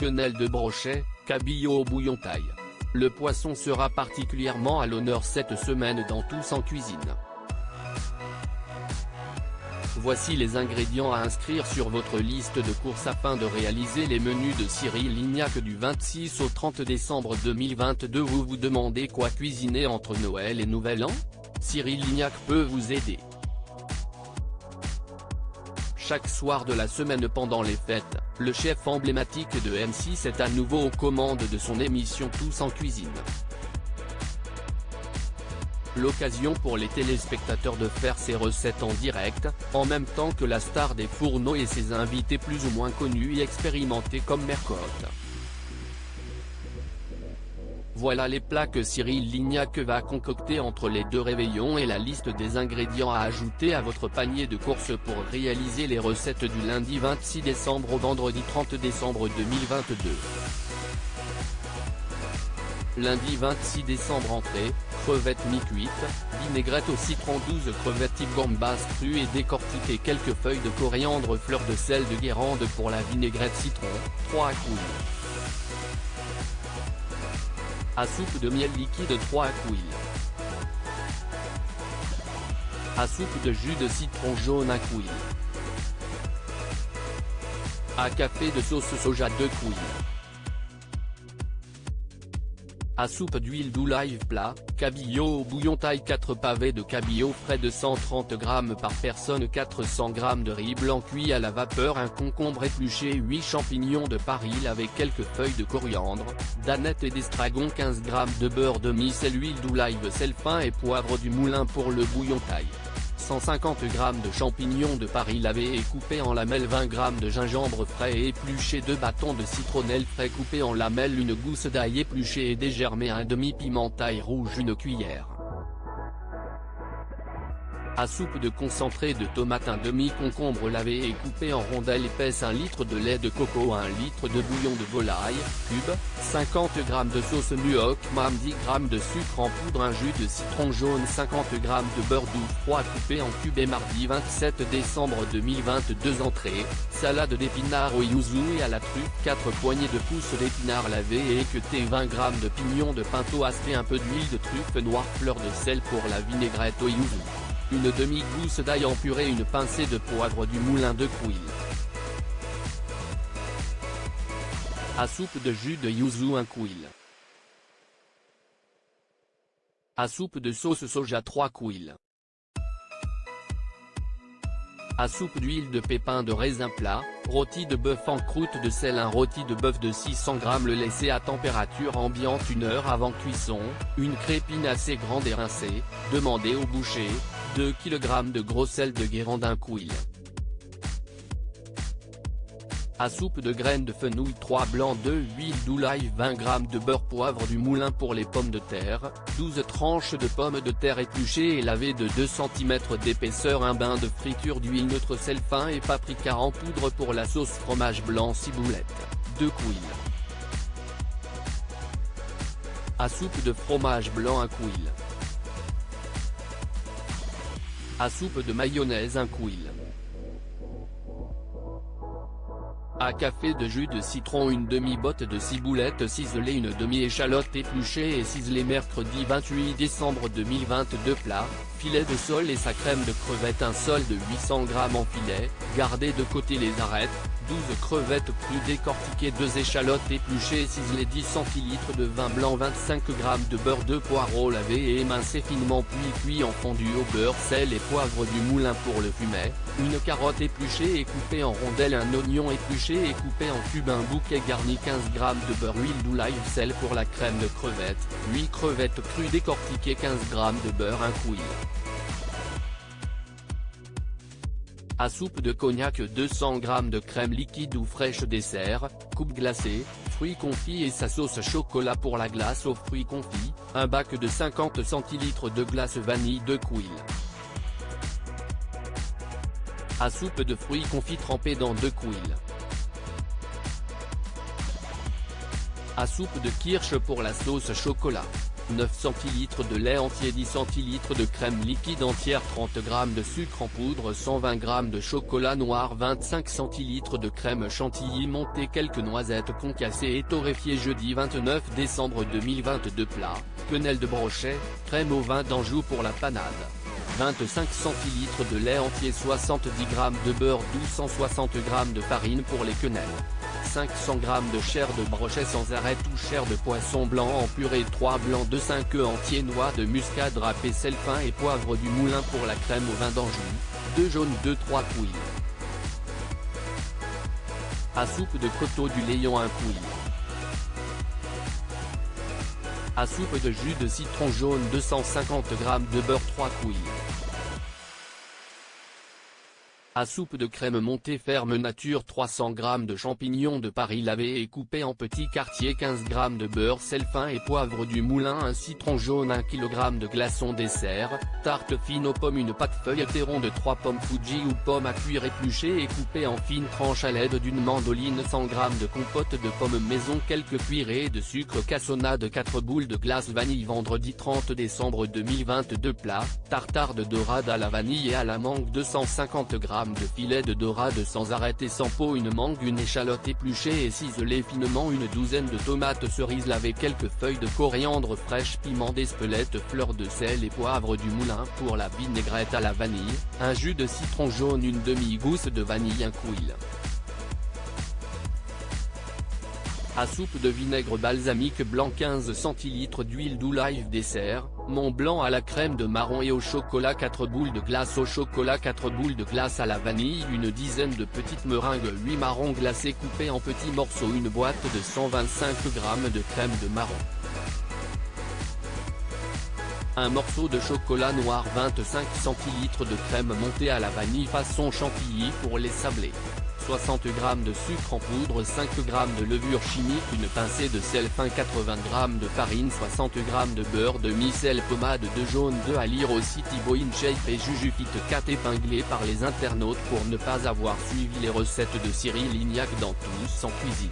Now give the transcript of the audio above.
quenelle de brochet, cabillaud au bouillon thaï. Le poisson sera particulièrement à l'honneur cette semaine dans Tous en cuisine. Voici les ingrédients à inscrire sur votre liste de courses afin de réaliser les menus de Cyril Lignac du 26 au 30 décembre 2022. Vous vous demandez quoi cuisiner entre Noël et Nouvel An? Cyril Lignac peut vous aider. Chaque soir de la semaine pendant les fêtes, le chef emblématique de M6 est à nouveau aux commandes de son émission Tous en cuisine. L'occasion pour les téléspectateurs de faire ses recettes en direct, en même temps que la star des fourneaux et ses invités plus ou moins connus et expérimentés comme Mercotte. Voilà les plats que Cyril Lignac va concocter entre les deux réveillons et la liste des ingrédients à ajouter à votre panier de courses pour réaliser les recettes du lundi 26 décembre au vendredi 30 décembre 2022. Lundi 26 décembre entrée, crevettes mi-cuites, vinaigrette au citron 12 crevettes gambas crues et décortiquées, quelques feuilles de coriandre, fleurs de sel de Guérande pour la vinaigrette citron, 3 couilles. À soupe de miel liquide 3 couilles. À soupe de jus de citron jaune 1 couille. À café de sauce soja 2 couilles. À soupe d'huile d'olive plat, cabillaud au bouillon thaï 4 pavés de cabillaud frais de 130 g par personne, 400 g de riz blanc cuit à la vapeur, un concombre épluché, 8 champignons de Paris avec quelques feuilles de coriandre, d'aneth et d'estragon, 15 g de beurre demi-sel, huile d'olive, sel fin et poivre du moulin pour le bouillon thaï. 150 g de champignons de Paris lavés et coupés en lamelles, 20 g de gingembre frais et épluché, 2 bâtons de citronnelle frais coupés en lamelles, une gousse d'ail épluché et dégermé, un demi-piment taille rouge, une cuillère. À soupe de concentré de tomate, un demi-concombre lavé et coupé en rondelles épaisses, 1 litre de lait de coco, 1 litre de bouillon de volaille, cube, 50 g de sauce nuoc mam, 10 g de sucre en poudre, un jus de citron jaune, 50 g de beurre doux froid coupé en cubes. Et mardi 27 décembre 2022 entrée, salade d'épinards au yuzu et à la truffe, 4 poignées de pousses d'épinards lavés et équeutés, 20 g de pignons de pinto aspect, un peu d'huile de truffe noire, fleur de sel pour la vinaigrette au yuzu. Une demi-gousse d'ail en purée, une pincée de poivre du moulin 2 couilles. À soupe de jus de yuzu 1 couille. À soupe de sauce soja 3 couilles. À soupe d'huile de pépins de raisin plat, rôti de bœuf en croûte de sel, un rôti de bœuf de 600 g, le laisser à température ambiante 1 heure avant cuisson, une crépine assez grande et rincée, demandez au boucher, 2 kg de gros sel de Guérande 1 couille. À soupe de graines de fenouil 3 blancs, 2 huile d'olive, 20 g de beurre poivre du moulin pour les pommes de terre, 12 tranches de pommes de terre épluchées et lavées de 2 cm d'épaisseur, un bain de friture d'huile neutre, sel fin et paprika en poudre pour la sauce fromage blanc, ciboulette, 2 couilles. À soupe de fromage blanc 1 couille. À soupe de mayonnaise 1 couille. À café de jus de citron, une demi-botte de ciboulette ciselée, une demi-échalote épluchée et ciselée. Mercredi 28 décembre 2022 plat, filet de sole et sa crème de crevettes, un sole de 800 g en filet, gardez de côté les arêtes, 12 crevettes crues décortiquées, 2 échalotes épluchées et ciselées, 10 cl de vin blanc, 25 g de beurre, 2 poireaux lavés et émincés finement puis cuits en fondu au beurre, sel et poivre du moulin pour le fumet, une carotte épluchée et coupée en rondelles, un oignon épluché et coupé en cubes, un bouquet garni, 15 g de beurre, huile d'olive, sel pour la crème de crevettes, 8 crevettes crues décortiquées, 15 g de beurre, 1 couille. À soupe de cognac, 200 g de crème liquide ou fraîche, dessert, coupe glacée, fruits confits et sa sauce chocolat pour la glace aux fruits confits, un bac de 50 cl de glace vanille, 2 couilles. À soupe de fruits confits trempés dans 2 couilles. À soupe de kirsch pour la sauce chocolat. 9 centilitres de lait entier, 10 centilitres de crème liquide entière, 30 g de sucre en poudre, 120 g de chocolat noir, 25 centilitres de crème chantilly montée, quelques noisettes concassées et torréfiées. Jeudi 29 décembre 2022. Plat, quenelle de brochet, crème au vin d'Anjou pour la panade. 25 centilitres de lait entier, 70 g de beurre doux, 160 g de farine pour les quenelles. 500 g de chair de brochet sans arrêt ou chair de poisson blanc en purée, 3 blancs de 5 œufs entiers, noix de muscade râpée, sel fin et poivre du moulin pour la crème au vin d'Anjou, 2 jaunes, 2-3 couilles. À soupe de coteaux du Léon, 1 couille. À soupe de jus de citron jaune, 250 g de beurre, 3 couilles. À soupe de crème montée ferme nature, 300 g de champignons de Paris lavés et coupés en petits quartiers, 15 g de beurre, sel fin et poivre du moulin, un citron jaune, 1 kg de glaçons dessert, tarte fine aux pommes, une pâte feuilletée ronde de 3 pommes Fuji ou pommes à cuire épluchées et coupées en fines tranches à l'aide d'une mandoline, 100 g de compote de pommes maison, quelques cuillerées de sucre cassonade, 4 boules de glace vanille. Vendredi 30 décembre 2022. Plat, tartare de dorade à la vanille et à la mangue, 250 g de filet de dorade sans arrêter sans peau, une mangue, une échalote épluchée et ciselée finement, une douzaine de tomates cerises lavées, quelques feuilles de coriandre fraîche, piment d'Espelette, fleur de sel et poivre du moulin pour la vinaigrette à la vanille, un jus de citron jaune, une demi-gousse de vanille, 1 couille. À soupe de vinaigre balsamique blanc, 15 centilitres d'huile d'olive dessert, Mont Blanc à la crème de marron et au chocolat, 4 boules de glace au chocolat, 4 boules de glace à la vanille, une dizaine de petites meringues 8 marrons glacés coupés en petits morceaux, une boîte de 125 g de crème de marron. Un morceau de chocolat noir, 25 centilitres de crème montée à la vanille façon chantilly pour les sablés. 60 g de sucre en poudre, 5 g de levure chimique, une pincée de sel fin, 80 g de farine, 60 g de beurre demi-sel, pommade de jaune, 2 à lire aussi Thibaut InShape et Jujubee 4, épinglé par les internautes pour ne pas avoir suivi les recettes de Cyril Lignac dans Tous en cuisine.